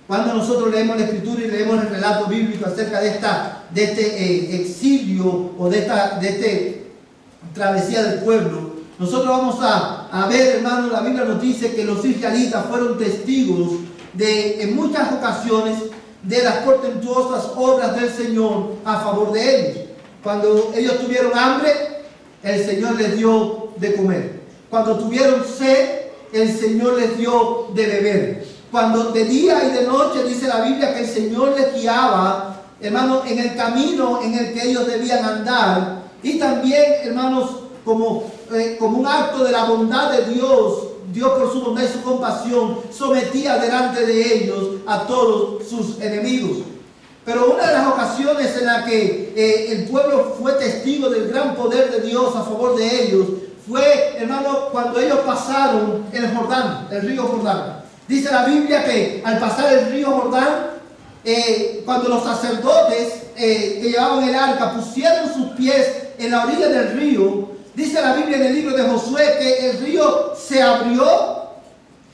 Cuando nosotros leemos la Escritura y leemos el relato bíblico acerca de este exilio o de esta travesía del pueblo, nosotros vamos a ver, hermanos, la Biblia nos dice que los israelitas fueron testigos en muchas ocasiones de las portentuosas obras del Señor a favor de ellos. Cuando ellos tuvieron hambre, el Señor les dio de comer. Cuando tuvieron sed, el Señor les dio de beber. Cuando de día y de noche dice la Biblia que el Señor les guiaba, hermanos, en el camino en el que ellos debían andar. Y también, hermanos, como un acto de la bondad de Dios, Dios por su bondad y su compasión sometía delante de ellos a todos sus enemigos. Pero una de las ocasiones en la que el pueblo fue testigo del gran poder de Dios a favor de ellos fue, hermano, cuando ellos pasaron el Jordán, el río Jordán. Dice la Biblia que al pasar el río Jordán, cuando los sacerdotes que llevaban el arca pusieron sus pies en la orilla del río, dice la Biblia en el libro de Josué que el río se abrió,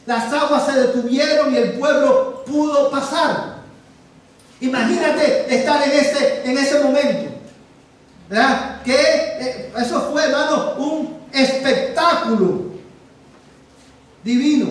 las aguas se detuvieron y el pueblo pudo pasar. Imagínate estar en ese momento, ¿verdad? Que eso fue, hermano, un espectáculo divino,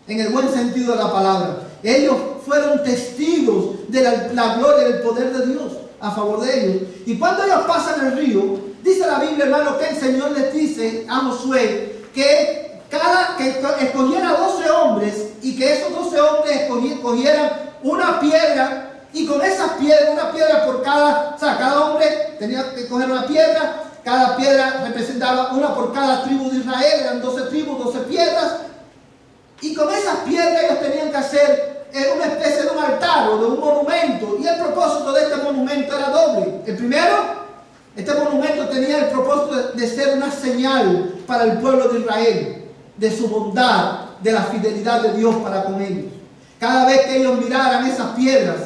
en el buen sentido de la palabra. Ellos fueron testigos de la gloria y del poder de Dios a favor de ellos. Y cuando ellos pasan el río, dice la Biblia, hermano, que el Señor les dice a Josué que escogiera 12 hombres y que esos 12 hombres escogieran una piedra, y con esas piedras, una piedra por cada hombre tenía que coger una piedra. Cada piedra representaba una por cada tribu de Israel, eran 12 tribus, 12 piedras. Y con esas piedras ellos tenían que hacer una especie de un altar o de un monumento. Y el propósito de este monumento era doble. El primero, este monumento tenía el propósito de ser una señal para el pueblo de Israel, de su bondad, de la fidelidad de Dios para con ellos. Cada vez que ellos miraran esas piedras,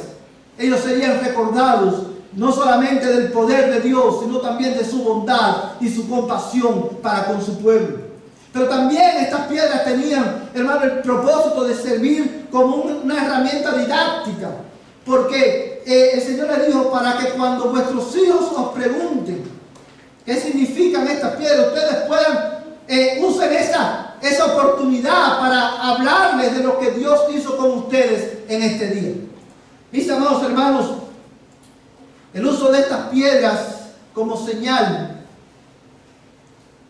ellos serían recordados no solamente del poder de Dios, sino también de su bondad y su compasión para con su pueblo. Pero también estas piedras tenían, hermano, el propósito de servir como una herramienta didáctica. Porque el Señor les dijo, para que cuando vuestros hijos os pregunten qué significan estas piedras, ustedes puedan, usen esa oportunidad para hablarles de lo que Dios hizo con ustedes en este día. Mis amados hermanos, el uso de estas piedras como señal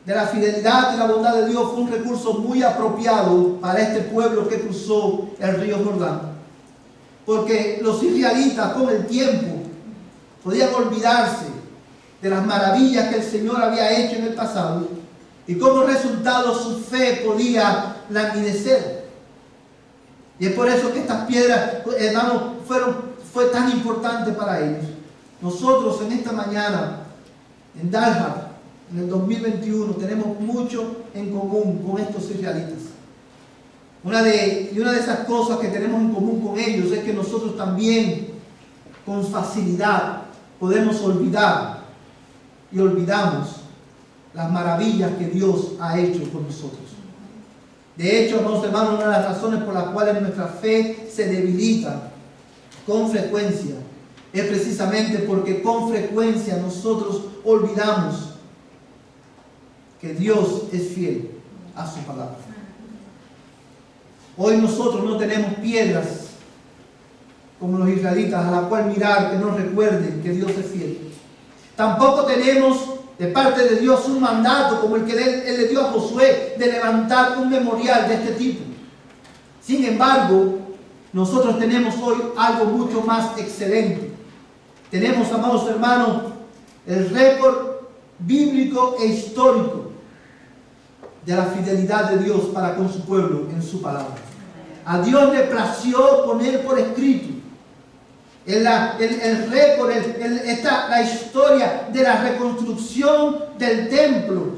de la fidelidad y la bondad de Dios fue un recurso muy apropiado para este pueblo que cruzó el río Jordán. Porque los israelitas con el tiempo podían olvidarse de las maravillas que el Señor había hecho en el pasado, y como resultado su fe podía languidecer. Y es por eso que estas piedras, hermanos, fue tan importante para ellos. Nosotros en esta mañana, en Dallas, en el 2021, tenemos mucho en común con estos israelitas. Una de esas cosas que tenemos en común con ellos es que nosotros también con facilidad podemos olvidar y olvidamos las maravillas que Dios ha hecho con nosotros. De hecho, amados hermanos, una de las razones por las cuales nuestra fe se debilita con frecuencia es precisamente porque con frecuencia nosotros olvidamos que Dios es fiel a su palabra. Hoy nosotros no tenemos piedras como los israelitas a la cual mirar que nos recuerden que Dios es fiel. Tampoco tenemos de parte de Dios un mandato como el que Él le dio a Josué de levantar un memorial de este tipo. Sin embargo, nosotros tenemos hoy algo mucho más excelente. Tenemos, amados hermanos, el récord bíblico e histórico de la fidelidad de Dios para con su pueblo en su palabra. A Dios le plació poner por escrito el récord, la historia de la reconstrucción del templo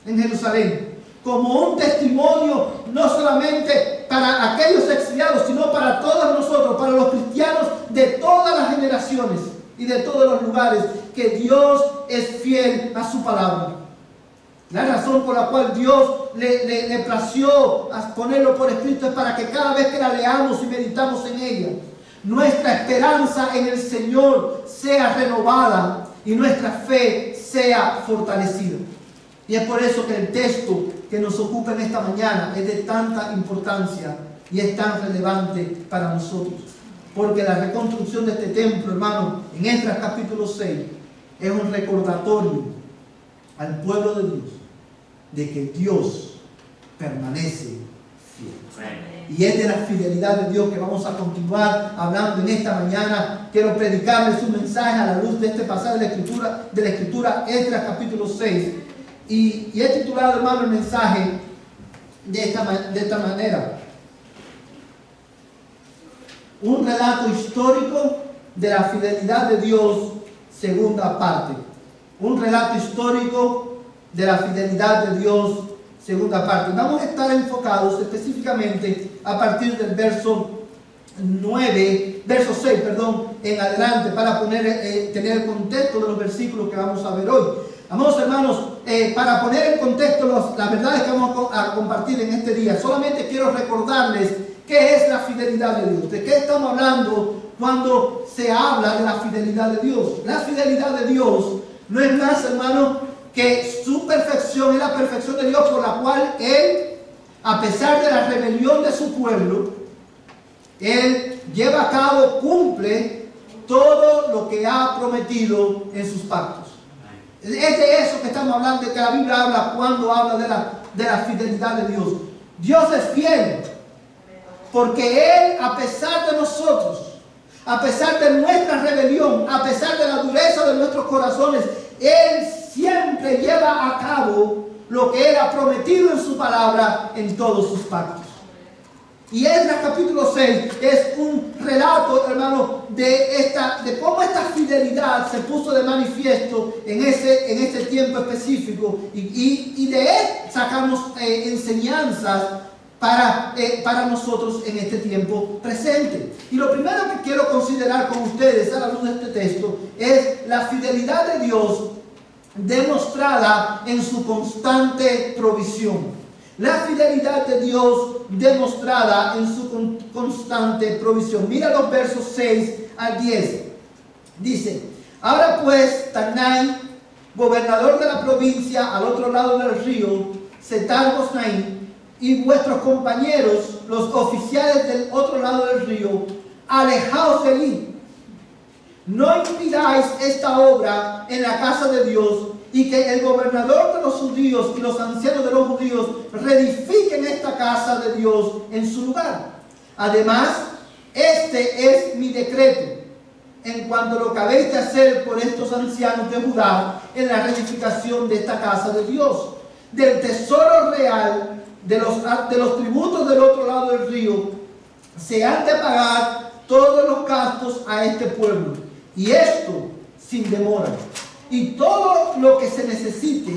en Jerusalén, como un testimonio no solamente para aquellos exiliados, sino para todos nosotros, para los cristianos de todas las generaciones y de todos los lugares, que Dios es fiel a su palabra. La razón por la cual Dios le plació a ponerlo por escrito es para que cada vez que la leamos y meditamos en ella, nuestra esperanza en el Señor sea renovada y nuestra fe sea fortalecida. Y es por eso que el texto que nos ocupa en esta mañana es de tanta importancia y es tan relevante para nosotros. Porque la reconstrucción de este templo, hermano, en Esdras capítulo 6, es un recordatorio al pueblo de Dios de que Dios permanece fiel. Y es de la fidelidad de Dios que vamos a continuar hablando en esta mañana. Quiero predicarles un mensaje a la luz de este pasaje de la Escritura, Esdras capítulo 6. Y he titulado, hermano, el mensaje de esta manera: un relato histórico de la fidelidad de Dios, segunda parte. Un relato histórico de la fidelidad de Dios, segunda parte. Vamos a estar enfocados específicamente a partir del verso 6, en adelante, para tener el contexto de los versículos que vamos a ver hoy. Amados hermanos, para poner en contexto las verdades que vamos a compartir en este día, solamente quiero recordarles qué es la fidelidad de Dios. ¿De qué estamos hablando cuando se habla de la fidelidad de Dios? La fidelidad de Dios no es más, hermano, que su perfección es la perfección de Dios, por la cual Él, a pesar de la rebelión de su pueblo, Él lleva a cabo, cumple todo lo que ha prometido en sus pactos. Es de eso que estamos hablando, de que la Biblia habla cuando habla de la fidelidad de Dios. Dios es fiel, porque Él, a pesar de nosotros, a pesar de nuestra rebelión, a pesar de la dureza de nuestros corazones, Él siempre lleva a cabo lo que Él ha prometido en su palabra en todos sus pactos. Y Esdras capítulo 6 es un relato, hermano, de cómo esta fidelidad se puso de manifiesto en ese tiempo específico. Y de él sacamos enseñanzas para nosotros en este tiempo presente. Y lo primero que quiero considerar con ustedes a la luz de este texto es la fidelidad de Dios demostrada en su constante provisión. La fidelidad de Dios demostrada en su constante provisión. Mira los versos 6 al 10. Dice: ahora pues, Tatnai, gobernador de la provincia al otro lado del río, Setar-Bosnai, y vuestros compañeros, los oficiales del otro lado del río, alejaos de mí. No impidáis esta obra en la casa de Dios, y que el gobernador de los judíos y los ancianos de los judíos reedifiquen esta casa de Dios en su lugar. Además, este es mi decreto en cuanto a lo que habéis de hacer por estos ancianos de Judá en la reedificación de esta casa de Dios. Del tesoro real de los tributos del otro lado del río se han de pagar todos los gastos a este pueblo, y esto sin demora. Y todo lo que se necesite,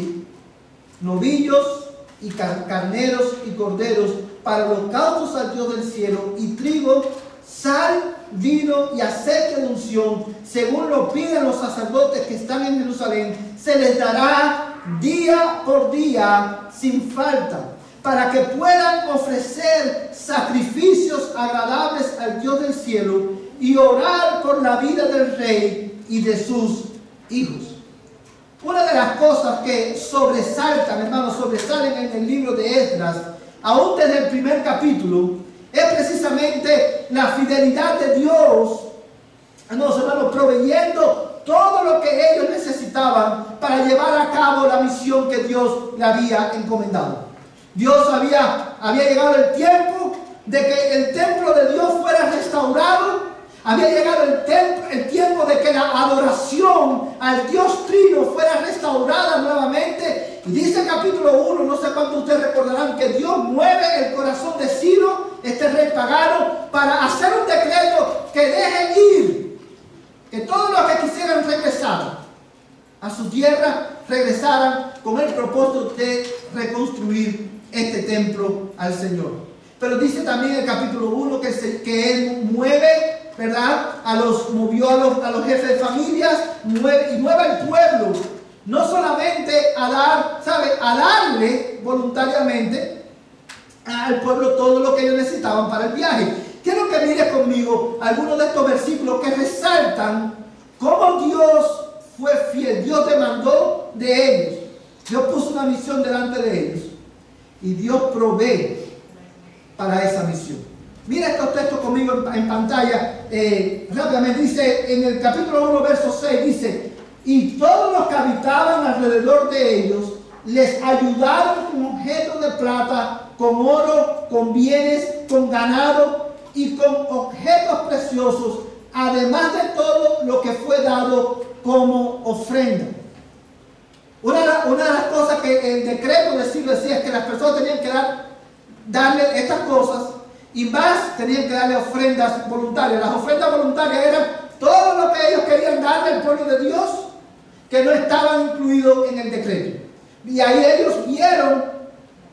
novillos y carneros y corderos para los holocaustos al Dios del cielo, y trigo, sal, vino y aceite de unción, según lo piden los sacerdotes que están en Jerusalén, se les dará día por día sin falta, para que puedan ofrecer sacrificios agradables al Dios del cielo y orar por la vida del rey y de sus hijos. Una de las cosas que sobresaltan, hermanos, sobresalen en el libro de Esdras, aún desde el primer capítulo, es precisamente la fidelidad de Dios, hermanos, proveyendo todo lo que ellos necesitaban para llevar a cabo la misión que Dios le había encomendado. Dios había llegado el tiempo de que el templo de Dios fuera restaurado. Había llegado el tiempo de que la adoración al Dios Trino fuera restaurada nuevamente. Y dice el capítulo 1, no sé cuántos ustedes recordarán, que Dios mueve el corazón de Ciro, este rey pagano, para hacer un decreto que deje ir, que todos los que quisieran regresar a su tierra, regresaran con el propósito de reconstruir este templo al Señor. Pero dice también el capítulo 1 que Él mueve, ¿verdad? Movió a los jefes de familias, mueve al pueblo no solamente a dar, ¿sabe? A darle voluntariamente al pueblo todo lo que ellos necesitaban para el viaje. Quiero que mire conmigo algunos de estos versículos que resaltan cómo Dios fue fiel. Dios demandó de ellos. Dios puso una misión delante de ellos. Y Dios provee para esa misión. Mira estos textos conmigo en pantalla. Rápidamente dice en el capítulo 1, verso 6, dice: y todos los que habitaban alrededor de ellos les ayudaron con objetos de plata, con oro, con bienes, con ganado y con objetos preciosos, además de todo lo que fue dado como ofrenda. Una de las cosas que el decreto del siglo decía es que las personas tenían que darle estas cosas, y más tenían que darle ofrendas voluntarias. Las ofrendas voluntarias eran todo lo que ellos querían darle al pueblo de Dios, que no estaban incluidos en el decreto. Y ahí ellos vieron,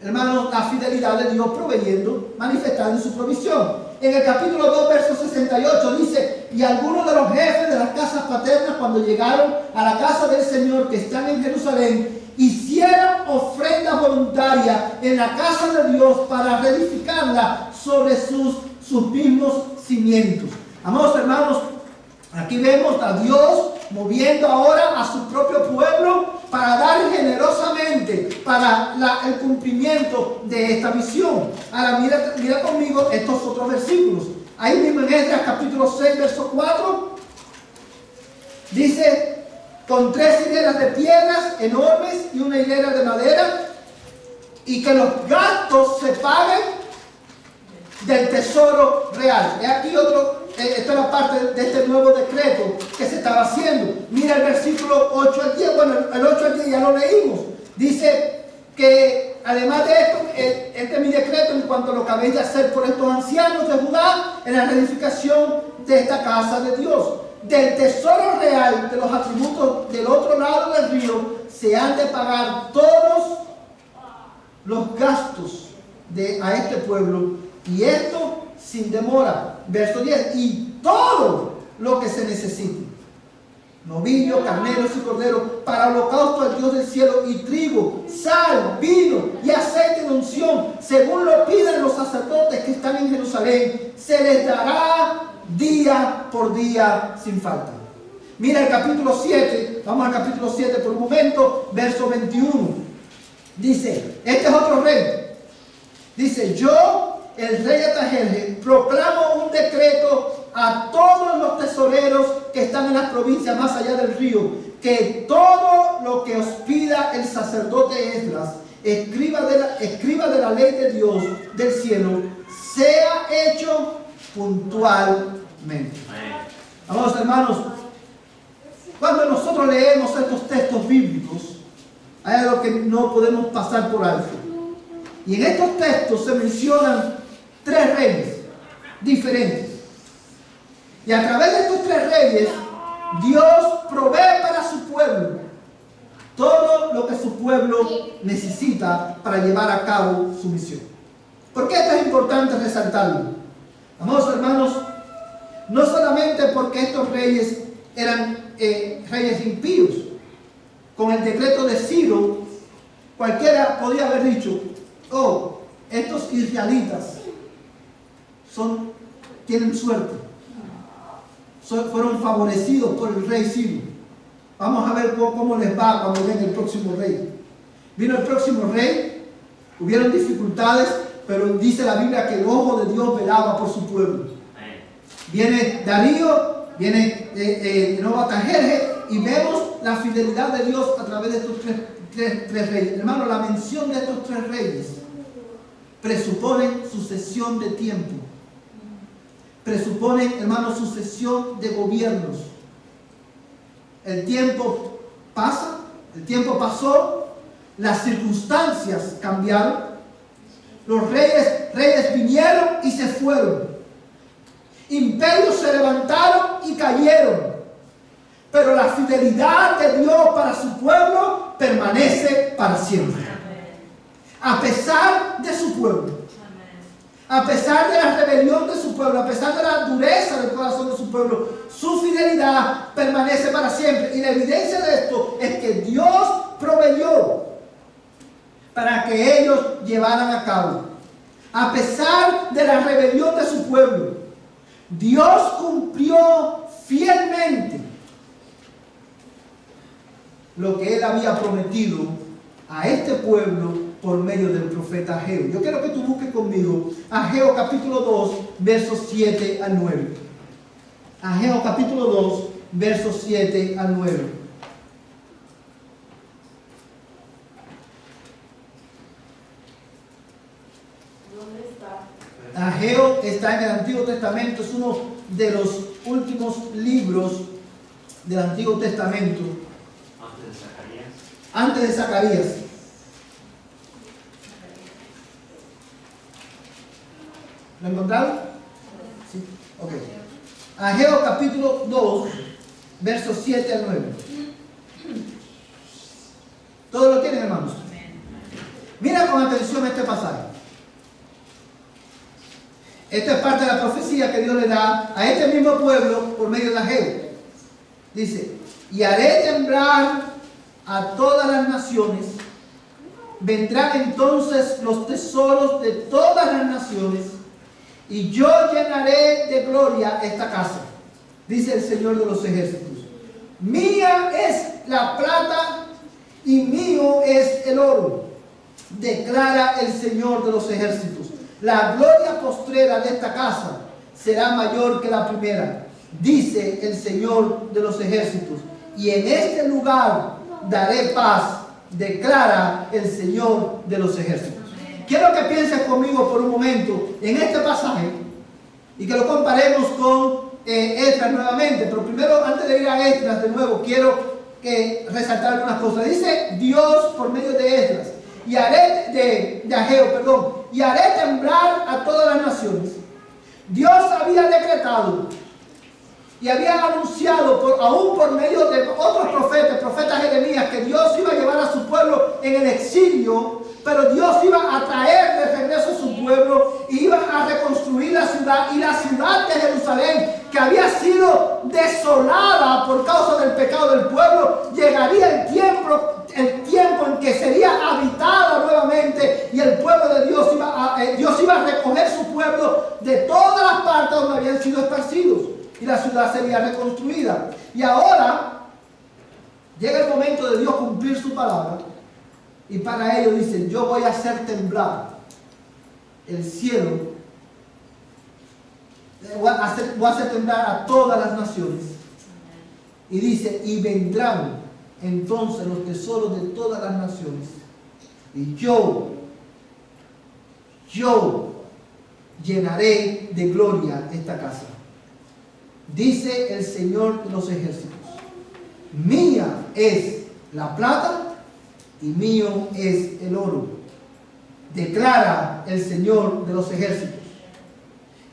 hermanos, la fidelidad de Dios proveyendo, manifestando su provisión. En el capítulo 2, verso 68 dice: y algunos de los jefes de las casas paternas, cuando llegaron a la casa del Señor que están en Jerusalén, hicieron ofrendas voluntarias en la casa de Dios para reedificarla sobre sus mismos cimientos. Amados hermanos, aquí vemos a Dios moviendo ahora a su propio pueblo para dar generosamente para el cumplimiento de esta misión. Ahora mira conmigo estos otros versículos. Ahí mismo en Esdras capítulo 6, verso 4, dice: con 3 hileras de piedras enormes y una hilera de madera, y que los gastos se paguen del tesoro real. Es aquí esta es la parte de este nuevo decreto que se estaba haciendo. Mira el versículo 8 al 10. Bueno, el 8 al 10 ya lo leímos. Dice que además de esto, este es mi decreto en cuanto a lo que habéis de hacer por estos ancianos de Judá en la reedificación de esta casa de Dios. Del tesoro real, de los atributos del otro lado del río, se han de pagar todos los gastos a este pueblo, y esto sin demora. Verso 10: y todo lo que se necesite, novillos, carneros y corderos, para holocausto al Dios del cielo, y trigo, sal, vino y aceite de unción, según lo pidan los sacerdotes que están en Jerusalén, se les dará día por día sin falta. Mira el capítulo 7, vamos al capítulo 7 por un momento, verso 21. Dice, este es otro rey. Dice: yo, el rey Atajerjes, proclamo un decreto a todos los tesoreros que están en las provincias más allá del río, que todo lo que os pida el sacerdote Esdras, escriba de la ley de Dios del cielo, sea hecho puntualmente. Amados hermanos, cuando nosotros leemos estos textos bíblicos, hay algo que no podemos pasar por alto. Y en estos textos se mencionan 3 reyes diferentes. Y a través de estos 3 reyes, Dios provee para su pueblo todo lo que su pueblo necesita para llevar a cabo su misión. ¿Por qué esto es importante resaltarlo? Amados hermanos, no solamente porque estos reyes eran reyes impíos. Con el decreto de Ciro, cualquiera podía haber dicho: oh, estos israelitas tienen suerte, fueron favorecidos por el rey Ciro. Vamos a ver cómo les va cuando venga el próximo rey. Vino el próximo rey, hubieron dificultades, pero dice la Biblia que el ojo de Dios velaba por su pueblo. Viene Darío, viene de nuevo Atajerjes, y vemos la fidelidad de Dios a través de estos tres reyes. Hermano, la mención de estos 3 reyes presupone sucesión de tiempo. Presupone, hermano, sucesión de gobiernos. El tiempo pasa, el tiempo pasó, las circunstancias cambiaron, los reyes vinieron y se fueron, imperios se levantaron y cayeron, pero la fidelidad de Dios para su pueblo permanece para siempre. A pesar de su pueblo, A pesar de la rebelión de su pueblo, a pesar de la dureza del corazón de su pueblo, su fidelidad permanece para siempre. Y la evidencia de esto es que Dios proveyó para que ellos llevaran a cabo. A pesar de la rebelión de su pueblo, Dios cumplió fielmente lo que Él había prometido a este pueblo por medio del profeta Ageo. Yo quiero que tú busques conmigo Ageo capítulo 2, versos 7 al 9. Ageo capítulo 2, versos 7 al 9. ¿Dónde está? Ageo está en el Antiguo Testamento, es uno de los últimos libros del Antiguo Testamento. Antes de Zacarías. ¿Lo encontraron? Sí. Ok. Ageo capítulo 2, versos 7 al 9. ¿Todos lo tienen, hermanos? Mira con atención este pasaje. Esta es parte de la profecía que Dios le da a este mismo pueblo por medio de Ageo. Dice: y haré temblar a todas las naciones, vendrán entonces los tesoros de todas las naciones, y yo llenaré de gloria esta casa, dice el Señor de los ejércitos. Mía es la plata y mío es el oro, declara el Señor de los ejércitos. La gloria postrera de esta casa será mayor que la primera, dice el Señor de los ejércitos. Y en este lugar daré paz, declara el Señor de los ejércitos. Quiero que pienses conmigo por un momento en este pasaje y que lo comparemos con Esdras nuevamente. Pero primero, antes de ir a Esdras de nuevo, quiero resaltar algunas cosas. Dice Dios por medio de Esdras y haré de Ageo, perdón, y haré temblar a todas las naciones. Dios había decretado y había anunciado, aún por medio de otros profetas Jeremías, que Dios iba a llevar a su pueblo en el exilio, pero Dios iba a traer de regreso a su pueblo y iba a reconstruir la ciudad. Y la ciudad de Jerusalén, que había sido desolada por causa del pecado del pueblo, llegaría el tiempo en que sería habitada nuevamente, y el pueblo de Dios iba a recoger su pueblo de todas las partes donde habían sido esparcidos, y la ciudad sería reconstruida. Y ahora llega el momento de Dios cumplir su palabra, y para ello dice: yo voy a hacer temblar el cielo, voy a hacer temblar a todas las naciones. Y dice: y vendrán entonces los tesoros de todas las naciones, y yo llenaré de gloria esta casa, dice el Señor de los ejércitos. Mía es la plata y mío es el oro, declara el Señor de los ejércitos.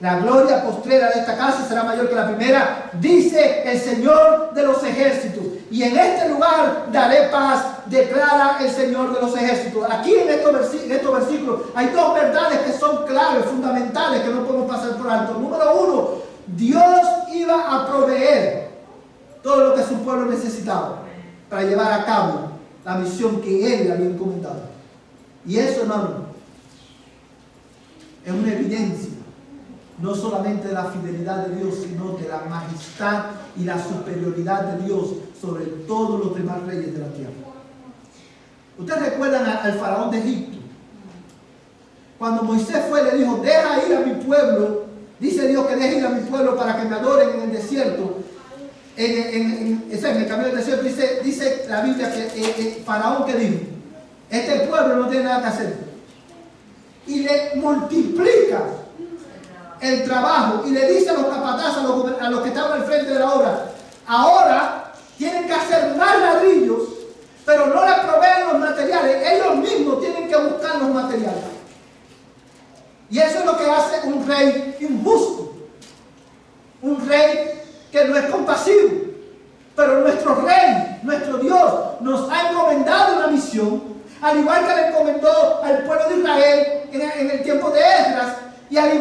La gloria postrera de esta casa será mayor que la primera, dice el Señor de los ejércitos. Y en este lugar daré paz, declara el Señor de los ejércitos. Aquí en estos versículos hay dos verdades que son claves, fundamentales, que no podemos pasar por alto. Número uno, Dios iba a proveer todo lo que su pueblo necesitaba para llevar a cabo la misión que Él le había encomendado. Y eso, hermano, es una evidencia no solamente de la fidelidad de Dios, sino de la majestad y la superioridad de Dios sobre todos los demás reyes de la tierra. Ustedes recuerdan al faraón de Egipto. Cuando Moisés fue, le dijo: deja ir a mi pueblo. Dice Dios que deje ir a mi pueblo para que me adoren en el desierto. En el camino del desierto dice la Biblia que el faraón, que dijo: este pueblo no tiene nada que hacer. Y le multiplica el trabajo y le dice a los capatazes, a los que estaban al frente de la obra: ahora tienen que hacer más ladrillos, pero no les proveen los materiales, ellos mismos tienen que buscar los materiales. Y eso es lo que hace un rey injusto, un rey que no es compasivo. Pero nuestro rey, nuestro Dios, nos ha encomendado una misión, al igual que le encomendó al pueblo de Israel en el tiempo de Esdras, y al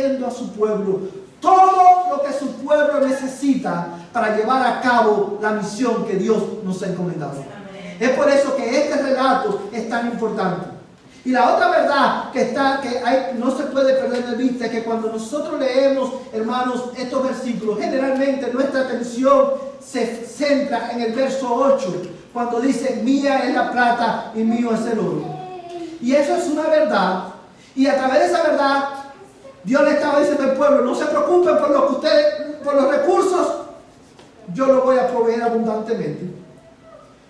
proveyendo a su pueblo todo lo que su pueblo necesita para llevar a cabo la misión que Dios nos ha encomendado. Amén. Es por eso que este relato es tan importante. Y la otra verdad no se puede perder de vista es que cuando nosotros leemos, hermanos, estos versículos, generalmente nuestra atención se centra en el verso 8, cuando dice, mía es la plata y mío es el oro. Y eso es una verdad. Y a través de esa verdad, Dios le estaba diciendo al pueblo, no se preocupen por lo que ustedes, por los recursos, yo los voy a proveer abundantemente.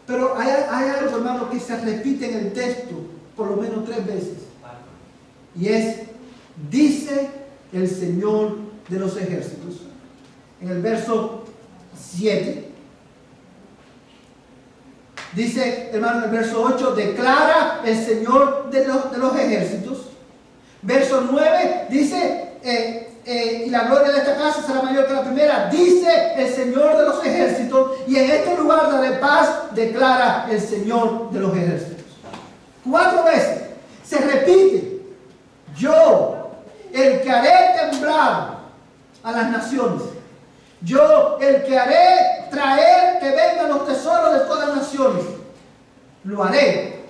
Pero hay algo, hermano, que se repite en el texto por lo menos 3 veces. Y es, dice el Señor de los ejércitos. En el verso 7. Dice, hermano, en el verso 8, declara el Señor de los ejércitos. Verso 9 dice, y la gloria de esta casa será mayor que la primera, dice el Señor de los ejércitos, y en este lugar daré paz, declara el Señor de los ejércitos. 4 veces se repite, yo, el que haré temblar a las naciones, yo, el que haré traer que vengan los tesoros de todas las naciones, lo haré,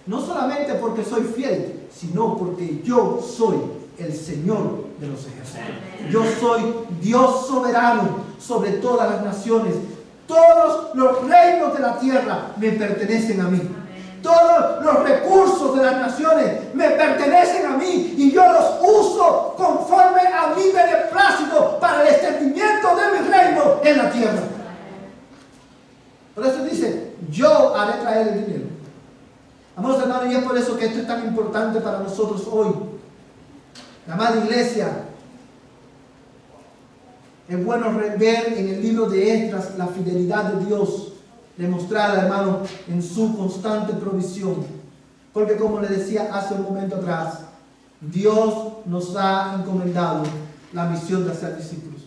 no solamente porque soy fiel, sino porque yo soy el Señor de los ejércitos. Yo soy Dios soberano sobre todas las naciones. Todos los reinos de la tierra me pertenecen a mí. Todos los recursos de las naciones me pertenecen a mí y yo los uso conforme a mi beneplácito para el extendimiento de mi reino en la tierra. Por eso dice, yo haré traer el dinero. Amados hermanos, y es por eso que esto es tan importante para nosotros hoy. La amada iglesia, es bueno ver en el libro de Esdras la fidelidad de Dios demostrada, hermano, en su constante provisión. Porque como le decía hace un momento atrás, Dios nos ha encomendado la misión de hacer discípulos.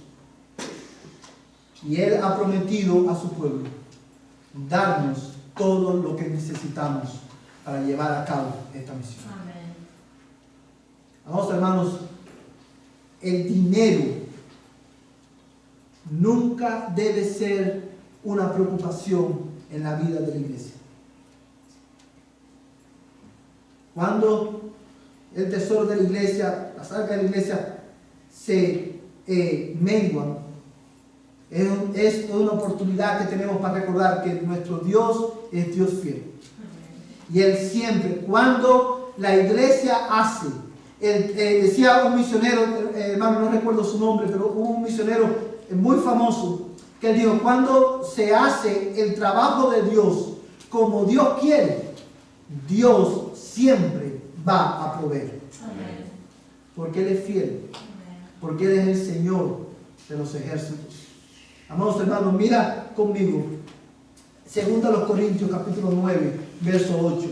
Y Él ha prometido a su pueblo darnos todo lo que necesitamos para llevar a cabo esta misión. Amén. Amados hermanos, el dinero nunca debe ser una preocupación en la vida de la iglesia. Cuando el tesoro de la iglesia, las arcas de la iglesia se menguan, es una oportunidad que tenemos para recordar que nuestro Dios es Dios fiel. Y Él siempre, cuando la iglesia hace, decía un misionero, hermano, no recuerdo su nombre, pero hubo un misionero muy famoso, que él dijo, cuando se hace el trabajo de Dios como Dios quiere, Dios siempre va a proveer. Amén. Porque Él es fiel, porque Él es el Señor de los ejércitos. Amados hermanos, mira conmigo, 2 Corintios capítulo 9, verso 8.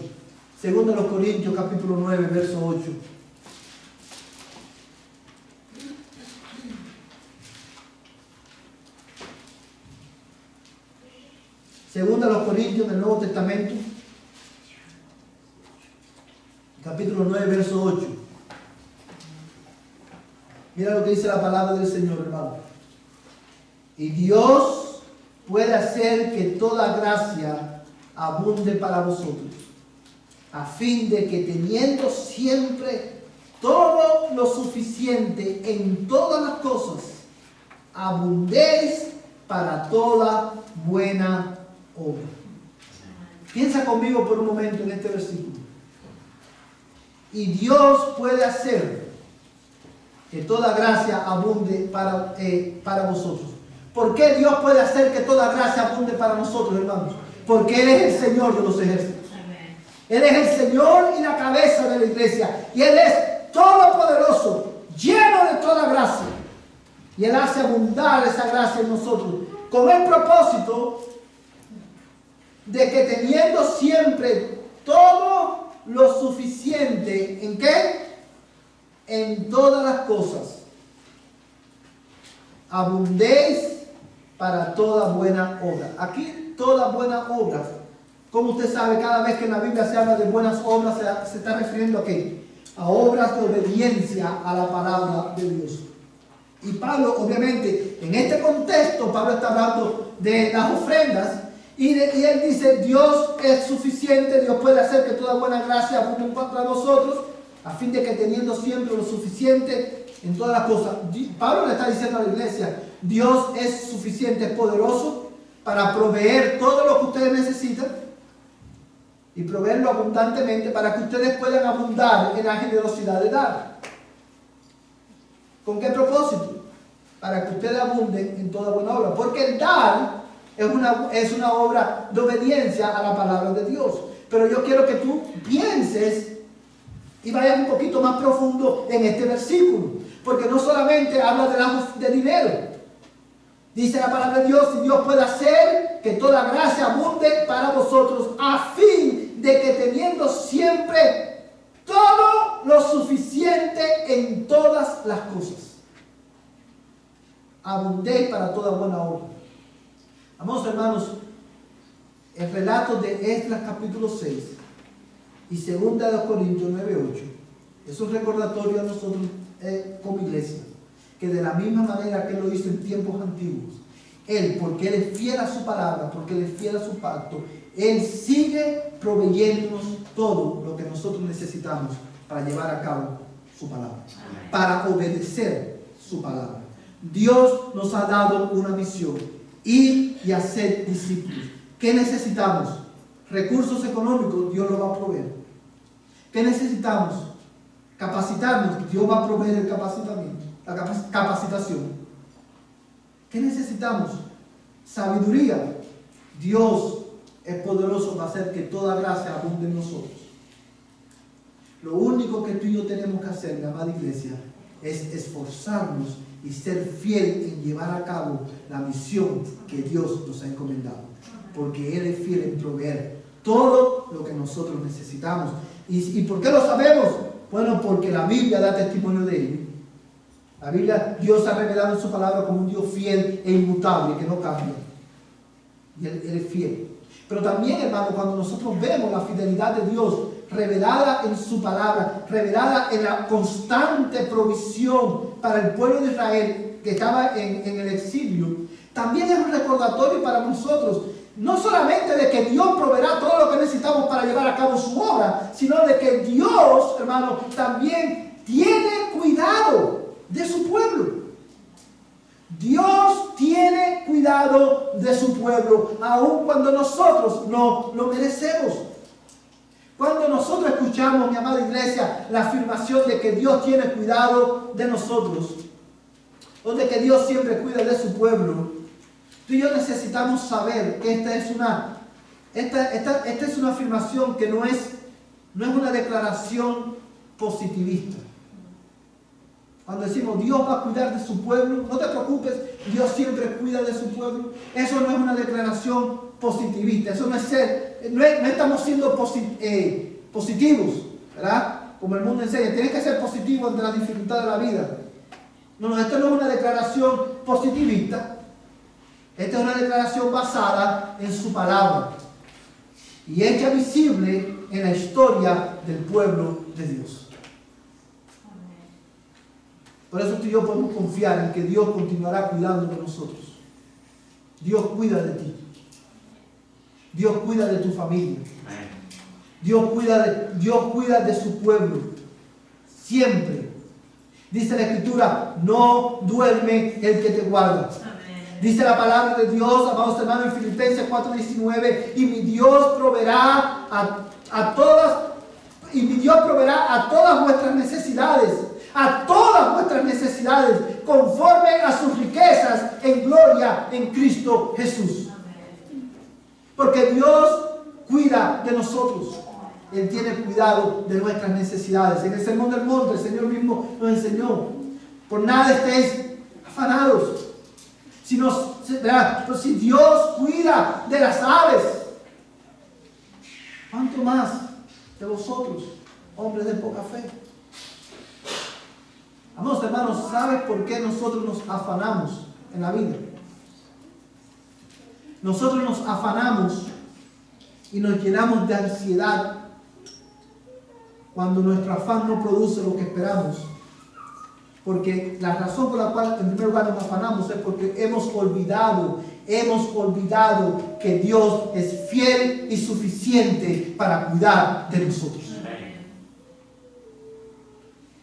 2 Corintios capítulo 9, verso 8. Segunda a los Corintios del Nuevo Testamento, capítulo 9, verso 8. Mira lo que dice la palabra del Señor, hermano. Y Dios puede hacer que toda gracia abunde para vosotros, a fin de que teniendo siempre todo lo suficiente en todas las cosas, abundéis para toda buena obra. Piensa conmigo por un momento en este versículo. Y Dios puede hacer que toda gracia abunde para vosotros. ¿Por qué Dios puede hacer que toda gracia abunde para nosotros, hermanos? Porque Él es el Señor de los ejércitos. Él es el Señor y la cabeza de la iglesia. Y Él es todopoderoso, lleno de toda gracia. Y Él hace abundar esa gracia en nosotros, con el propósito de que teniendo siempre todo lo suficiente, ¿en qué? En todas las cosas, abundéis para toda buena obra. Aquí, toda buena obra, como usted sabe, cada vez que en la Biblia se habla de buenas obras, se está refiriendo a qué? a obras de obediencia a la palabra de Dios. Y Pablo, obviamente, en este contexto, Pablo está hablando de las ofrendas, y él dice, Dios es suficiente, Dios puede hacer que toda buena gracia abunde en cuanto a nosotros, a fin de que teniendo siempre lo suficiente en todas las cosas. Pablo le está diciendo a la iglesia, Dios es suficiente, es poderoso para proveer todo lo que ustedes necesitan y proveerlo abundantemente para que ustedes puedan abundar en la generosidad de dar. ¿Con qué propósito? Para que ustedes abunden en toda buena obra. Porque el dar es una obra de obediencia a la palabra de Dios. Pero yo quiero que tú pienses y vayas un poquito más profundo en este versículo. Porque no solamente habla de dinero. Dice la palabra de Dios, y Dios puede hacer que toda gracia abunde para vosotros, a fin de que teniendo siempre todo lo suficiente en todas las cosas, abundéis para toda buena obra. Amados hermanos, el relato de Esdras capítulo 6 y 2 de Corintios 9:8 es un recordatorio a nosotros como iglesia, que de la misma manera que Él lo hizo en tiempos antiguos, Él, porque Él es fiel a su palabra, porque Él es fiel a su pacto, Él sigue proveyéndonos todo lo que nosotros necesitamos para llevar a cabo su palabra, para obedecer su palabra. Dios nos ha dado una misión, ir y hacer discípulos. ¿Qué necesitamos? Recursos económicos, Dios los va a proveer. ¿Qué necesitamos? Capacitarnos, Dios va a proveer el capacitamiento, la capacitación. ¿Qué necesitamos? Sabiduría. Dios es poderoso para hacer que toda gracia abunde en nosotros. Lo único que tú y yo tenemos que hacer, mi amada iglesia, es esforzarnos y ser fiel en llevar a cabo la misión que Dios nos ha encomendado. Porque Él es fiel en proveer todo lo que nosotros necesitamos. ¿Y por qué lo sabemos? Bueno, porque la Biblia da testimonio de ello. La Biblia, Dios ha revelado en su palabra como un Dios fiel e inmutable, que no cambia. Y Él es fiel. Pero también, hermano, cuando nosotros vemos la fidelidad de Dios revelada en su palabra, revelada en la constante provisión para el pueblo de Israel que estaba en el exilio, también es un recordatorio para nosotros, no solamente de que Dios proveerá todo lo que necesitamos para llevar a cabo su obra, sino de que Dios, hermano, también tiene cuidado de su pueblo. Dios tiene cuidado de su pueblo, aun cuando nosotros no lo merecemos. Cuando nosotros escuchamos, mi amada iglesia, la afirmación de que Dios tiene cuidado de nosotros, o de que Dios siempre cuida de su pueblo, tú y yo necesitamos saber que esta es una afirmación que no es una declaración positivista. Cuando decimos Dios va a cuidar de su pueblo, no te preocupes, Dios siempre cuida de su pueblo. Eso no es una declaración positivista. Eso no es no estamos siendo positivos, ¿verdad? Como el mundo enseña, tienes que ser positivo ante las dificultades de la vida. No, esto no es una declaración positivista. Esta es una declaración basada en su palabra y hecha visible en la historia del pueblo de Dios. Por eso tú y yo podemos confiar en que Dios continuará cuidando de nosotros. Dios cuida de ti. Dios cuida de tu familia. Dios cuida de su pueblo. Siempre. Dice la Escritura, no duerme el que te guarda. Dice la palabra de Dios, amados hermanos, en Filipenses 4:19, y mi Dios proveerá a todas vuestras necesidades. A todas vuestras necesidades, conforme a sus riquezas en gloria en Cristo Jesús. Porque Dios cuida de nosotros. Él tiene cuidado de nuestras necesidades. En el Sermón del Monte, el Señor mismo nos enseñó: por nada estéis afanados. Si Dios cuida de las aves, ¿cuánto más de vosotros, hombres de poca fe? Amados hermanos, ¿sabes por qué nosotros nos afanamos en la vida? Nosotros nos afanamos y nos llenamos de ansiedad cuando nuestro afán no produce lo que esperamos. Porque la razón por la cual en primer lugar nos afanamos es porque hemos olvidado que Dios es fiel y suficiente para cuidar de nosotros.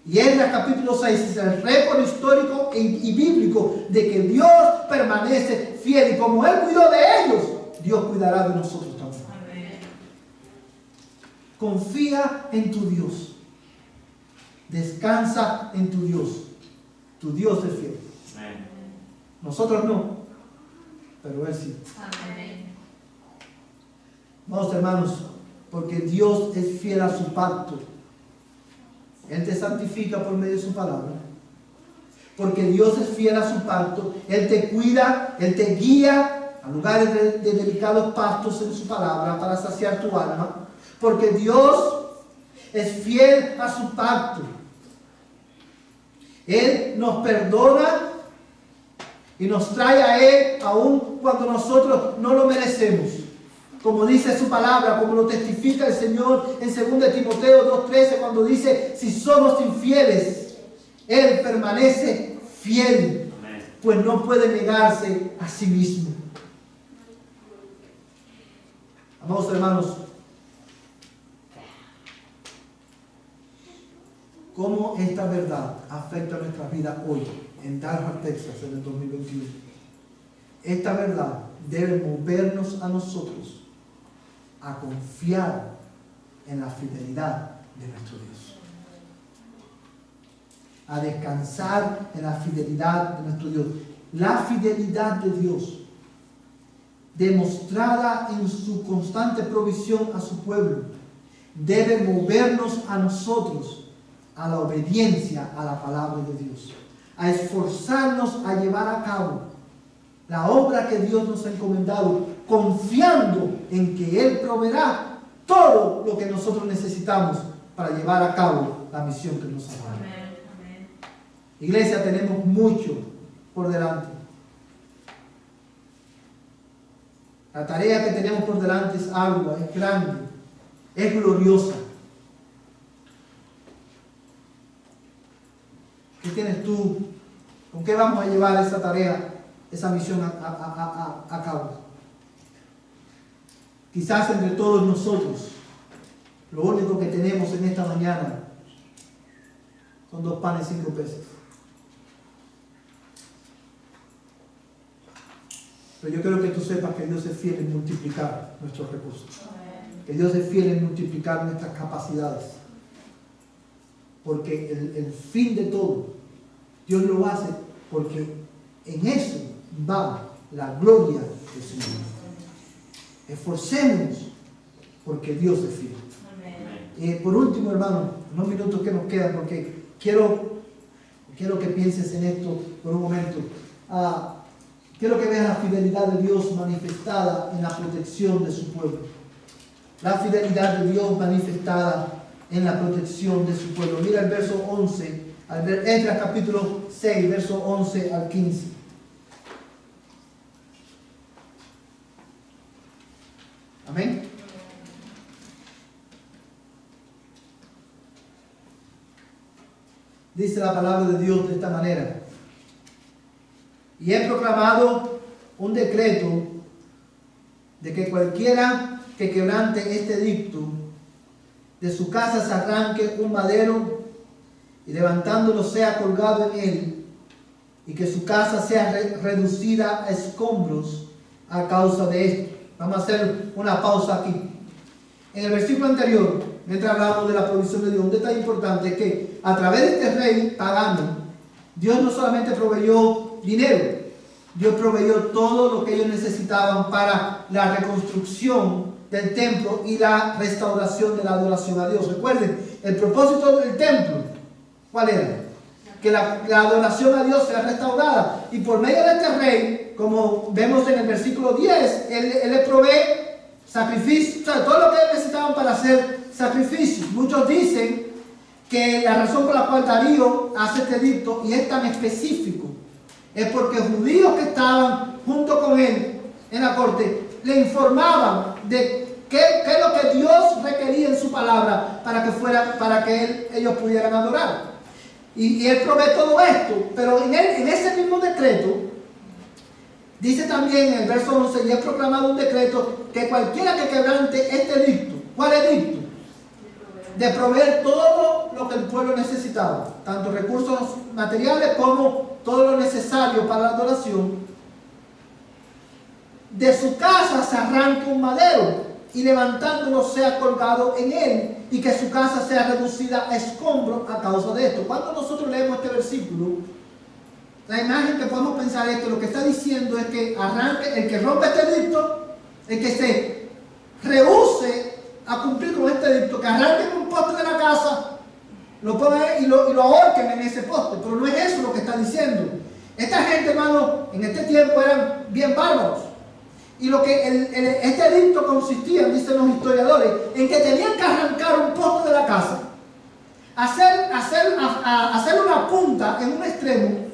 Y Esdras capítulo 6 es el récord histórico y bíblico de que Dios permanece fiel, y como Él cuidó de ellos, Dios cuidará de nosotros también. Amén. Confía en tu Dios. Descansa en tu Dios. Tu Dios es fiel. Amén. Nosotros no, pero Él sí. Amén. Vamos, hermanos, porque Dios es fiel a su pacto. Él te santifica por medio de su palabra. Porque Dios es fiel a su pacto. Él te cuida, Él te guía a lugares de delicados pastos en su palabra para saciar tu alma. Porque Dios es fiel a su pacto. Él nos perdona y nos trae a Él aun cuando nosotros no lo merecemos. Como dice su palabra, como lo testifica el Señor en 2 Timoteo 2:13, cuando dice, si somos infieles, Él permanece fiel, pues no puede negarse a sí mismo. Amados hermanos, ¿cómo esta verdad afecta nuestra vida hoy, en Dallas, Texas, en el 2021? Esta verdad debe movernos a nosotros a confiar en la fidelidad de nuestro Dios, a descansar en la fidelidad de nuestro Dios. La fidelidad de Dios, demostrada en su constante provisión a su pueblo, debe movernos a nosotros a la obediencia a la palabra de Dios, a esforzarnos a llevar a cabo la obra que Dios nos ha encomendado, confiando en que Él proveerá todo lo que nosotros necesitamos para llevar a cabo la misión que nos ha dado. Amén. Iglesia, tenemos mucho por delante. La tarea que tenemos por delante es ardua, es grande, es gloriosa. ¿Qué tienes tú? ¿Con qué vamos a llevar esa tarea, esa misión a cabo? Quizás entre todos nosotros, lo único que tenemos en esta mañana son 2 panes y 5 peces. Pero yo quiero que tú sepas que Dios es fiel en multiplicar nuestros recursos. Que Dios es fiel en multiplicar nuestras capacidades. Porque el fin de todo, Dios lo hace porque en eso va la gloria de su nombre. Esforcémonos porque Dios es fiel. Por último, hermano, unos minutos que nos quedan, porque quiero que pienses en esto por un momento. Quiero que veas la fidelidad de Dios manifestada en la protección de su pueblo. La fidelidad de Dios manifestada en la protección de su pueblo. Mira el verso 11, Esdras capítulo 6, verso 11 al 15. Amén. Dice la palabra de Dios de esta manera: y he proclamado un decreto de que cualquiera que quebrante este edicto, de su casa se arranque un madero y levantándolo sea colgado en él, y que su casa sea reducida a escombros a causa de esto. Vamos a hacer una pausa aquí. En el versículo anterior, mientras hablamos de la provisión de Dios, un detalle importante es que a través de este rey pagano, Dios no solamente proveyó dinero, Dios proveyó todo lo que ellos necesitaban para la reconstrucción del templo y la restauración de la adoración a Dios. Recuerden, el propósito del templo, ¿cuál era? Que la adoración a Dios sea restaurada. Y por medio de este rey, como vemos en el versículo 10, él le provee sacrificios, o sea, todo lo que ellos necesitaban para hacer sacrificios. Muchos dicen que la razón por la cual Darío hace este edicto, y es tan específico, es porque judíos que estaban junto con él en la corte le informaban de ¿Qué es lo que Dios requería en su palabra para que ellos pudieran adorar? Y Él provee todo esto, pero en ese mismo decreto, dice también en el verso 11, y es proclamado un decreto que cualquiera que quebrante este edicto. ¿Cuál edicto? De proveer todo lo que el pueblo necesitaba, tanto recursos materiales como todo lo necesario para la adoración. De su casa se arranque un madero y levantándolo sea colgado en él, y que su casa sea reducida a escombro a causa de esto. Cuando nosotros leemos este versículo, la imagen que podemos pensar es que lo que está diciendo es que arranque, el que rompe este edicto, el que se rehúse a cumplir con este edicto, que arranquen un poste de la casa, lo pongan y lo ahorquen en ese poste. Pero no es eso lo que está diciendo. Esta gente, hermano, en este tiempo eran bien bárbaros. Y lo que este edicto consistía, dicen los historiadores, en que tenían que arrancar un poste de la casa, hacer una punta en un extremo.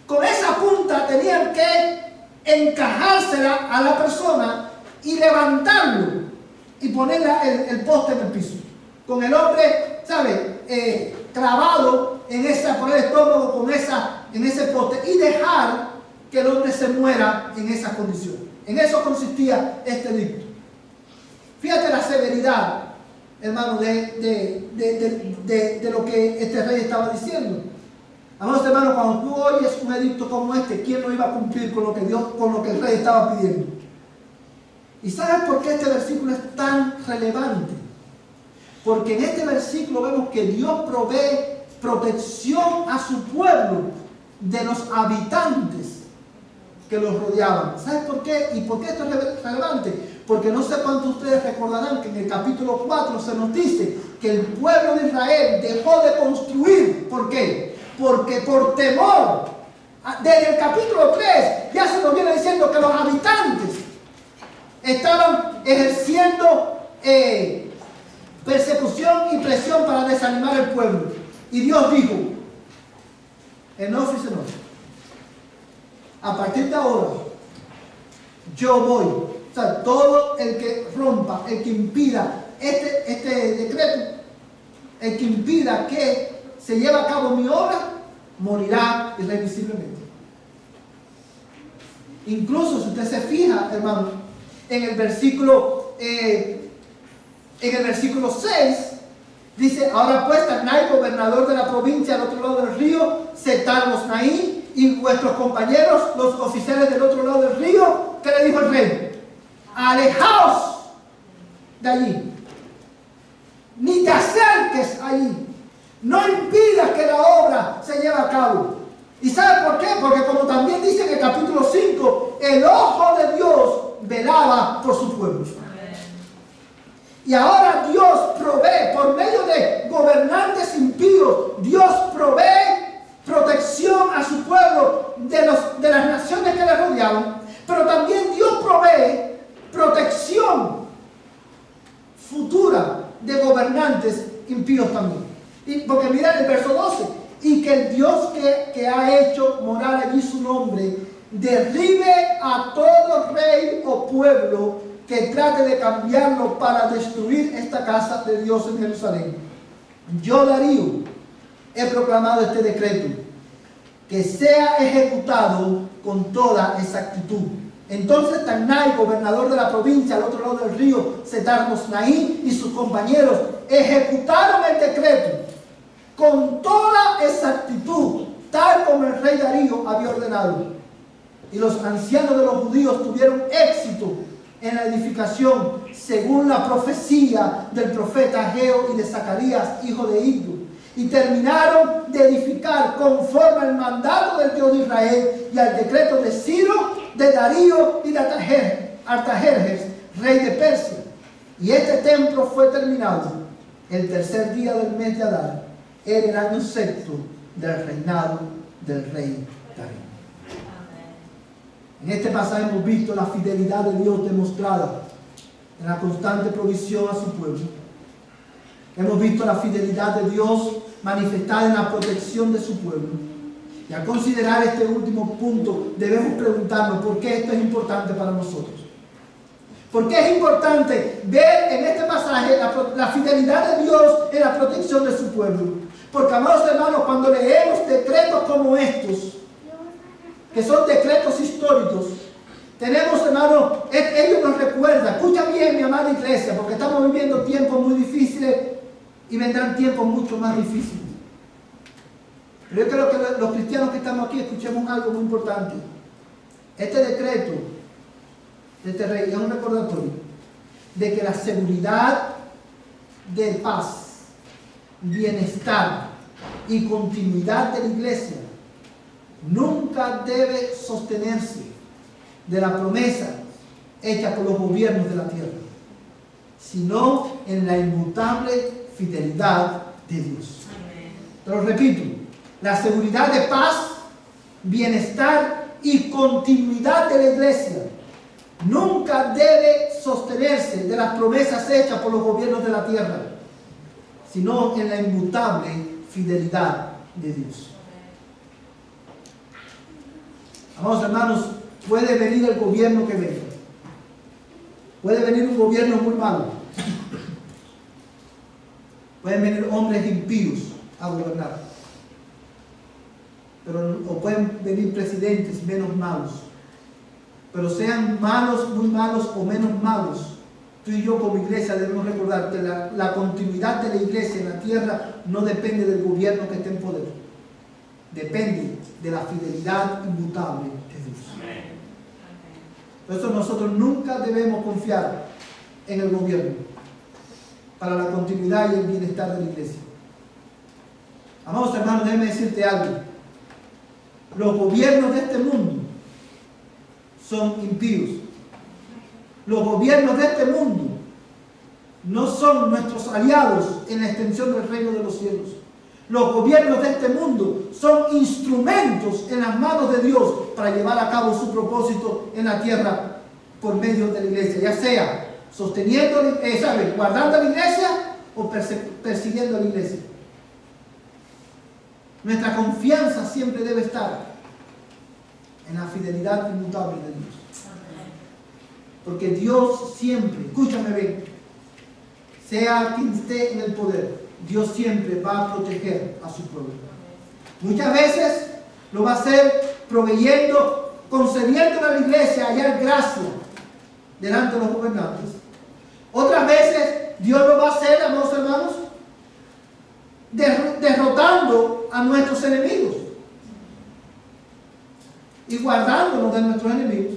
Con esa punta tenían que encajársela a la persona y levantarlo y poner el poste en el piso. Con el hombre, ¿sabe? Clavado por el estómago en ese poste, y dejar que el hombre se muera en esa condición. En eso consistía este edicto. Fíjate la severidad, hermano, de lo que este rey estaba diciendo. Amados hermanos, cuando tú oyes un edicto como este, ¿quién no iba a cumplir con lo que el rey estaba pidiendo? ¿Y sabes por qué este versículo es tan relevante? Porque en este versículo vemos que Dios provee protección a su pueblo de los habitantes que los rodeaban. ¿Sabes por qué? ¿Y por qué esto es relevante? Porque no sé cuántos de ustedes recordarán que en el capítulo 4 se nos dice que el pueblo de Israel dejó de construir. ¿Por qué? Porque por temor. Desde el capítulo 3 ya se nos viene diciendo que los habitantes estaban ejerciendo persecución y presión para desanimar al pueblo. Y Dios dijo, enough is enough. A partir de ahora, yo voy. O sea, todo el que rompa, el que impida este decreto, el que impida que se lleve a cabo mi obra, morirá irremisiblemente. Incluso si usted se fija, hermano, en el versículo 6, dice, ahora pues Tatnai, gobernador de la provincia al otro lado del río, Setar-Bosnaí, y vuestros compañeros, los oficiales del otro lado del río, ¿qué le dijo el rey? Alejaos de allí, ni te acerques allí, no impidas que la obra se lleve a cabo. ¿Y sabe por qué? Porque como también dice en el capítulo 5, el ojo de Dios velaba por su pueblo. Y ahora Dios provee, por medio de gobernantes impíos, Dios provee protección a su pueblo de las naciones que le rodeaban, pero también Dios provee protección futura de gobernantes impíos también. Porque mira el verso 12, y que el Dios que ha hecho morar allí su nombre, derribe a todo rey o pueblo que trate de cambiarlo para destruir esta casa de Dios en Jerusalén. Yo, Darío, he proclamado este decreto, que sea ejecutado con toda exactitud. Entonces Tatnai, gobernador de la provincia al otro lado del río, Setar-Bosnaí, y sus compañeros ejecutaron el decreto con toda exactitud, tal como el rey Darío había ordenado. Y los ancianos de los judíos tuvieron éxito en la edificación, según la profecía del profeta Ageo y de Zacarías, hijo de Iddo, y terminaron de edificar conforme al mandato del Dios de Israel y al decreto de Ciro, de Darío y de Artajerjes, rey de Persia. Y este templo fue terminado el tercer día del mes de Adar, en el año sexto del reinado del rey Darío. En este pasaje hemos visto la fidelidad de Dios demostrada en la constante provisión a su pueblo. Hemos visto la fidelidad de Dios manifestada en la protección de su pueblo. Y al considerar este último punto, debemos preguntarnos por qué esto es importante para nosotros. Porque es importante ver en este pasaje la fidelidad de Dios en la protección de su pueblo. Porque, amados hermanos, cuando leemos decretos como estos, que son decretos históricos, tenemos, hermanos, ellos nos recuerdan, escucha bien, mi amada iglesia, porque estamos viviendo tiempos muy difíciles y vendrán tiempos mucho más difíciles. Pero yo creo que los cristianos que estamos aquí escuchemos algo muy importante. Este decreto de este rey es un recordatorio de que la seguridad de paz, bienestar y continuidad de la iglesia nunca debe sostenerse de la promesa hecha por los gobiernos de la tierra, sino en la inmutable fidelidad de Dios. Pero repito, la seguridad de paz, bienestar y continuidad de la iglesia nunca debe sostenerse de las promesas hechas por los gobiernos de la tierra, sino en la inmutable fidelidad de Dios. Amados hermanos, puede venir el gobierno que venga. Puede venir un gobierno muy malo. Pueden venir hombres impíos a gobernar. O pueden venir presidentes menos malos. Pero sean malos, muy malos o menos malos, tú y yo como iglesia debemos recordar que la continuidad de la iglesia en la tierra no depende del gobierno que esté en poder. Depende de la fidelidad inmutable de Dios. Por eso nosotros nunca debemos confiar en el gobierno para la continuidad y el bienestar de la iglesia. Amados hermanos, déjame decirte algo. Los gobiernos de este mundo son impíos. Los gobiernos de este mundo no son nuestros aliados en la extensión del reino de los cielos. Los gobiernos de este mundo son instrumentos en las manos de Dios para llevar a cabo su propósito en la tierra por medio de la iglesia, ya sea sosteniendo, guardando la iglesia o persiguiendo a la iglesia. Nuestra confianza siempre debe estar en la fidelidad inmutable de Dios. Porque Dios siempre, escúchame bien, sea quien esté en el poder, Dios siempre va a proteger a su pueblo. Muchas veces lo va a hacer proveyendo, concediendo a la iglesia hallar gracia delante de los gobernantes. Otras veces Dios lo va a hacer, amados hermanos, derrotando a nuestros enemigos y guardándonos de nuestros enemigos.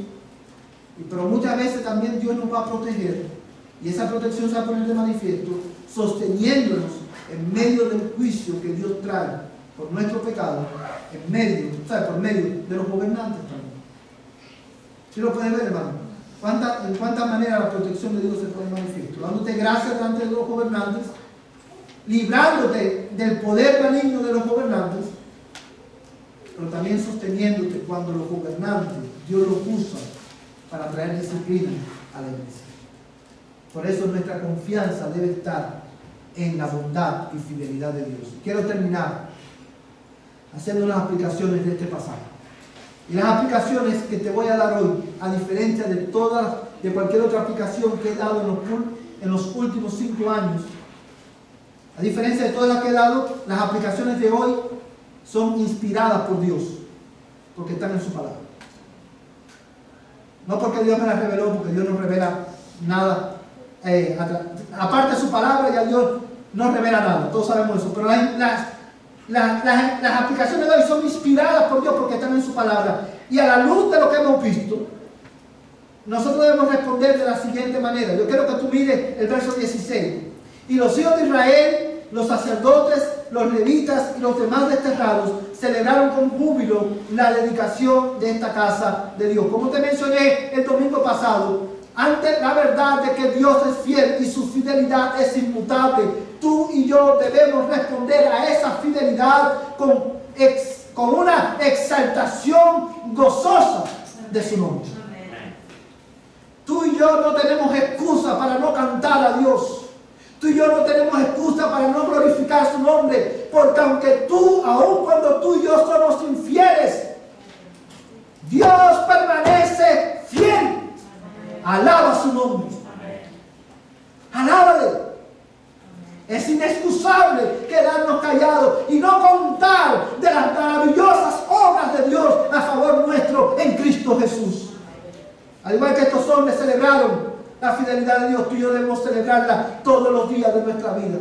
Pero muchas veces también Dios nos va a proteger, y esa protección se va a poner de manifiesto sosteniéndonos en medio del juicio que Dios trae por nuestro pecado, por medio de los gobernantes también. ¿Sí lo pueden ver, hermano? ¿En cuántas maneras la protección de Dios se pone manifiesto? Dándote gracia delante de los gobernantes, librándote del poder maligno de los gobernantes, pero también sosteniéndote cuando los gobernantes, Dios los usa para traer disciplina a la iglesia. Por eso nuestra confianza debe estar en la bondad y fidelidad de Dios. Quiero terminar haciendo unas aplicaciones de este pasaje. Y las aplicaciones que te voy a dar hoy, a diferencia de cualquier otra aplicación que he dado en los últimos 5 años, a diferencia de todas las que he dado, las aplicaciones de hoy son inspiradas por Dios, porque están en su palabra. No porque Dios me las reveló, porque Dios no revela nada. Aparte de su palabra, ya Dios no revela nada, todos sabemos eso. Pero las aplicaciones de hoy son inspiradas por Dios porque están en su palabra. Y a la luz de lo que hemos visto, nosotros debemos responder de la siguiente manera. Yo quiero que tú mires el verso 16. Y los hijos de Israel, los sacerdotes, los levitas y los demás desterrados celebraron con júbilo la dedicación de esta casa de Dios. Como te mencioné el domingo pasado, ante la verdad de que Dios es fiel y su fidelidad es inmutable, tú y yo debemos responder a esa fidelidad con una exaltación gozosa de su nombre. Tú y yo no tenemos excusa para no cantar a Dios. Tú y yo no tenemos excusa para no glorificar su nombre, porque aun cuando tú y yo somos infieles, Dios permanece fiel Alaba su nombre. Alábale. Es inexcusable quedarnos callados y no contar de las maravillosas obras de Dios a favor nuestro en Cristo Jesús. Al igual que estos hombres celebraron la fidelidad de Dios, tú y yo debemos celebrarla todos los días de nuestra vida.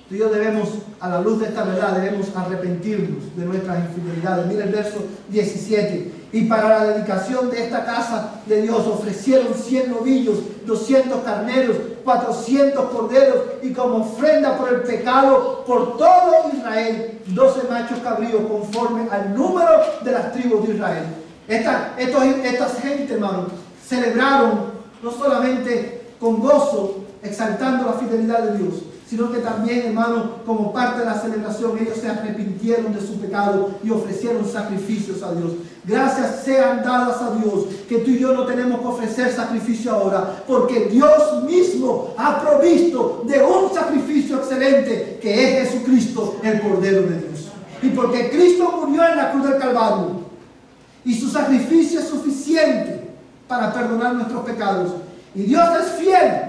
Tú y yo debemos, a la luz de esta verdad, debemos arrepentirnos de nuestras infidelidades. Mira el verso 17. Y para la dedicación de esta casa de Dios ofrecieron 100 novillos, 200 carneros, 400 corderos y como ofrenda por el pecado por todo Israel, 12 machos cabríos conforme al número de las tribus de Israel. Esta gente, hermano, celebraron no solamente con gozo, exaltando la fidelidad de Dios, sino que también, hermano, como parte de la celebración, ellos se arrepintieron de su pecado y ofrecieron sacrificios a Dios. Gracias sean dadas a Dios, que tú y yo no tenemos que ofrecer sacrificio ahora, porque Dios mismo ha provisto de un sacrificio excelente, que es Jesucristo, el Cordero de Dios. Y porque Cristo murió en la cruz del Calvario, y su sacrificio es suficiente para perdonar nuestros pecados, y Dios es fiel,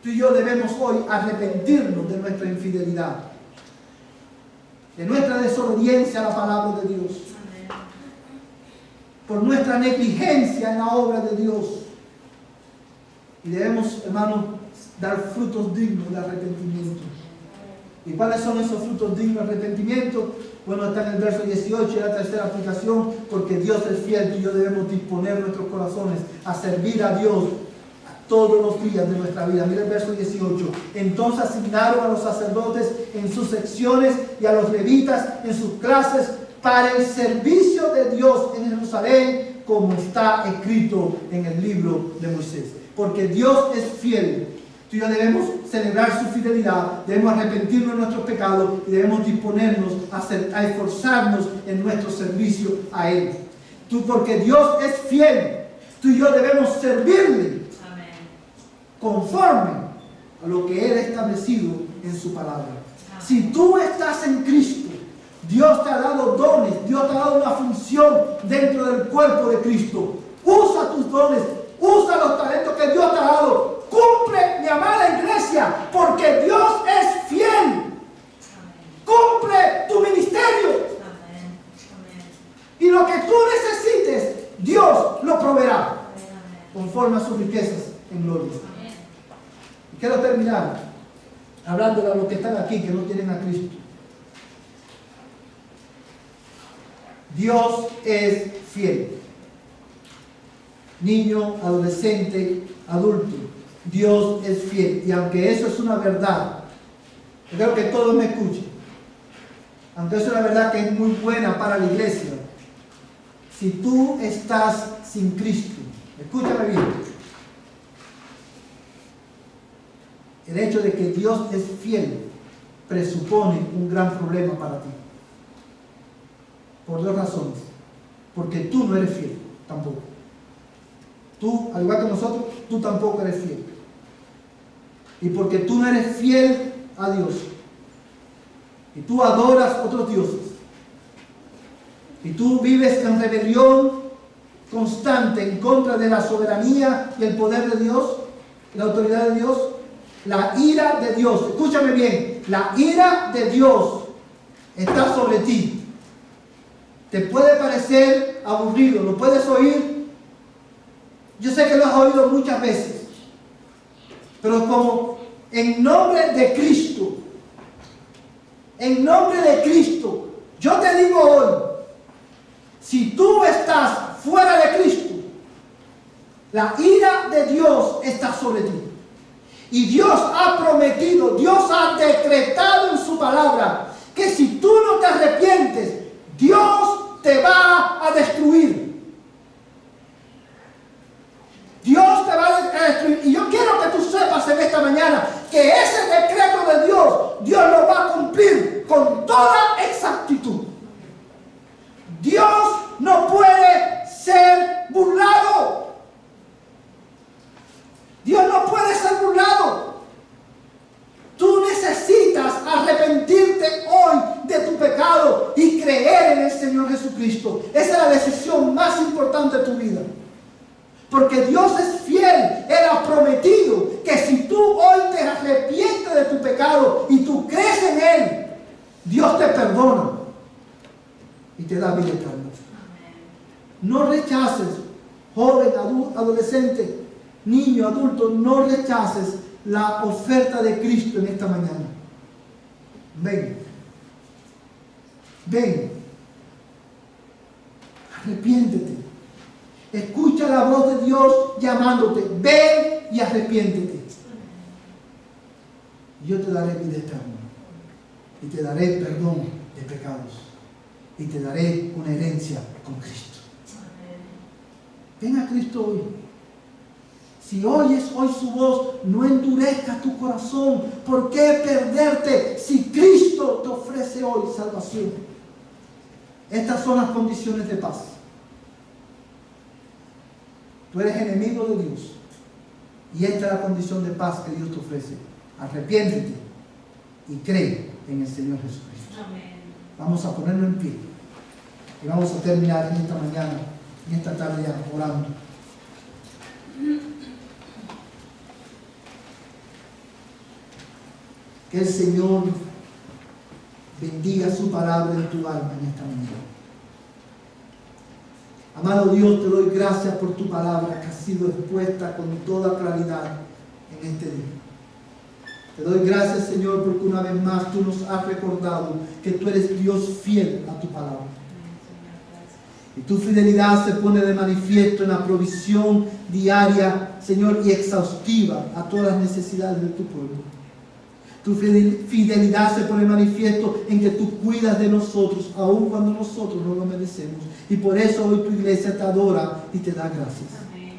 tú y yo debemos hoy arrepentirnos de nuestra infidelidad, de nuestra desobediencia a la palabra de Dios, por nuestra negligencia en la obra de Dios. Y debemos, hermanos, dar frutos dignos de arrepentimiento. ¿Y cuáles son esos frutos dignos de arrepentimiento? Bueno, está en el verso 18 y la tercera aplicación, porque Dios es fiel, tú y yo debemos disponer nuestros corazones a servir a Dios todos los días de nuestra vida. Mira el verso 18. Entonces asignaron a los sacerdotes en sus secciones y a los levitas en sus clases para el servicio de Dios en Jerusalén, como está escrito en el libro de Moisés. Porque Dios es fiel. Tú y yo debemos celebrar su fidelidad, debemos arrepentirnos de nuestros pecados y debemos disponernos a esforzarnos en nuestro servicio a Él. Porque Dios es fiel. Tú y yo debemos servirle conforme a lo que Él ha establecido en su palabra. Si tú estás en Cristo, Dios te ha dado dones, Dios te ha dado una función dentro del cuerpo de Cristo. Usa tus dones, usa los talentos que Dios te ha dado. Cumple, mi amada iglesia, porque Dios es fiel. Cumple tu ministerio. Y lo que tú necesites, Dios lo proveerá conforme a sus riquezas en gloria. Y quiero terminar hablando de los que están aquí, que no tienen a Cristo. Dios es fiel. Niño, adolescente, adulto, Dios es fiel. Y aunque eso es una verdad, yo creo que todos me escuchen, aunque eso es una verdad que es muy buena para la iglesia, si tú estás sin Cristo, escúchame bien, el hecho de que Dios es fiel presupone un gran problema para ti. Por dos razones. Porque tú no eres fiel, tampoco. Tú, al igual que nosotros, tú tampoco eres fiel. Y porque tú no eres fiel a Dios, y tú adoras otros dioses, y tú vives en rebelión constante en contra de la soberanía y el poder de Dios, la autoridad de Dios, la ira de Dios, escúchame bien, la ira de Dios está sobre ti. Te puede parecer aburrido, lo puedes oír. Yo sé que lo has oído muchas veces, pero como en nombre de Cristo, yo te digo hoy, si tú estás fuera de Cristo, la ira de Dios está sobre ti. Y Dios ha prometido, Dios ha decretado en su palabra, que si tú no te arrepientes, Dios te va a destruir. Dios te va a destruir. Y yo quiero que tú sepas en esta mañana que ese decreto de Dios lo va a cumplir con toda exactitud. Dios no puede ser burlado. Dios no puede ser burlado. Tú necesitas arrepentirte hoy de tu pecado y creer en el Señor Jesucristo. te da vida eterna. No rechaces, joven, adolescente, niño, adulto, no rechaces la oferta de Cristo en esta mañana. Ven. Ven. Arrepiéntete. Escucha la voz de Dios llamándote. Ven y arrepiéntete. Yo te daré vida eterna. Y te daré perdón de pecados. Y te daré una herencia con Cristo. Ven a Cristo hoy. Si oyes hoy su voz, no endurezcas tu corazón. ¿Por qué perderte si Cristo te ofrece hoy salvación? Estas son las condiciones de paz. Tú eres enemigo de Dios. Y esta es la condición de paz que Dios te ofrece. Arrepiéntete y cree en el Señor Jesucristo. Amén. Vamos a ponerlo en pie. Y vamos a terminar en esta mañana, en esta tarde ya, orando. Que el Señor bendiga su palabra en tu alma en esta mañana. Amado Dios, te doy gracias por tu palabra que ha sido expuesta con toda claridad en este día. Te doy gracias, Señor, porque una vez más tú nos has recordado que tú eres Dios fiel a tu palabra. Y tu fidelidad se pone de manifiesto en la provisión diaria, Señor, y exhaustiva a todas las necesidades de tu pueblo. Tu fidelidad se pone de manifiesto en que tú cuidas de nosotros, aun cuando nosotros no lo merecemos. Y por eso hoy tu iglesia te adora y te da gracias. Amén.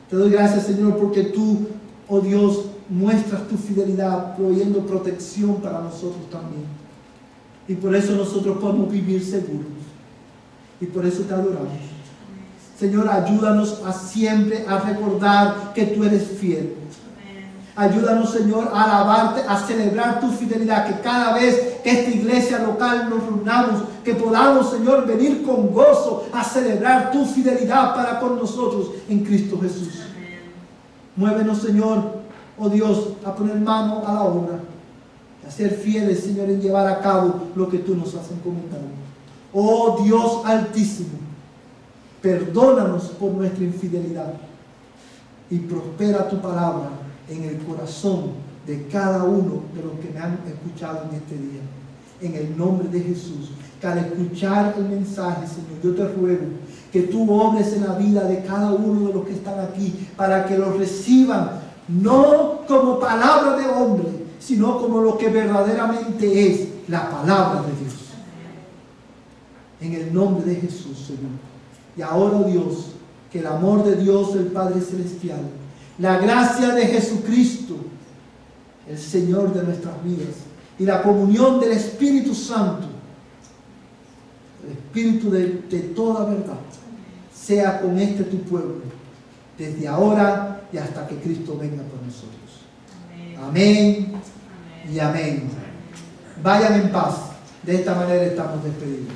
Te doy gracias, Señor, porque tú, oh Dios, muestras tu fidelidad, proveyendo protección para nosotros también. Y por eso nosotros podemos vivir seguros. Y por eso te adoramos. Señor, ayúdanos a siempre a recordar que tú eres fiel. Ayúdanos, Señor, a alabarte, a celebrar tu fidelidad, que cada vez que esta iglesia local nos reunamos, que podamos, Señor, venir con gozo a celebrar tu fidelidad para con nosotros en Cristo Jesús. Muévenos, Señor, oh Dios, a poner mano a la obra, a ser fieles, Señor, en llevar a cabo lo que tú nos has encomendado. Oh Dios Altísimo, perdónanos por nuestra infidelidad y prospera tu palabra en el corazón de cada uno de los que me han escuchado en este día. En el nombre de Jesús, que al escuchar el mensaje, Señor, yo te ruego que tú obres en la vida de cada uno de los que están aquí, para que lo reciban no como palabra de hombre, sino como lo que verdaderamente es la palabra de Dios. En el nombre de Jesús, Señor. Y ahora, oh Dios, que el amor de Dios, el Padre Celestial, la gracia de Jesucristo, el Señor de nuestras vidas, y la comunión del Espíritu Santo, el Espíritu de toda verdad, sea con este tu pueblo, desde ahora y hasta que Cristo venga por nosotros. Amén, amén y amén. Vayan en paz. De esta manera estamos despedidos.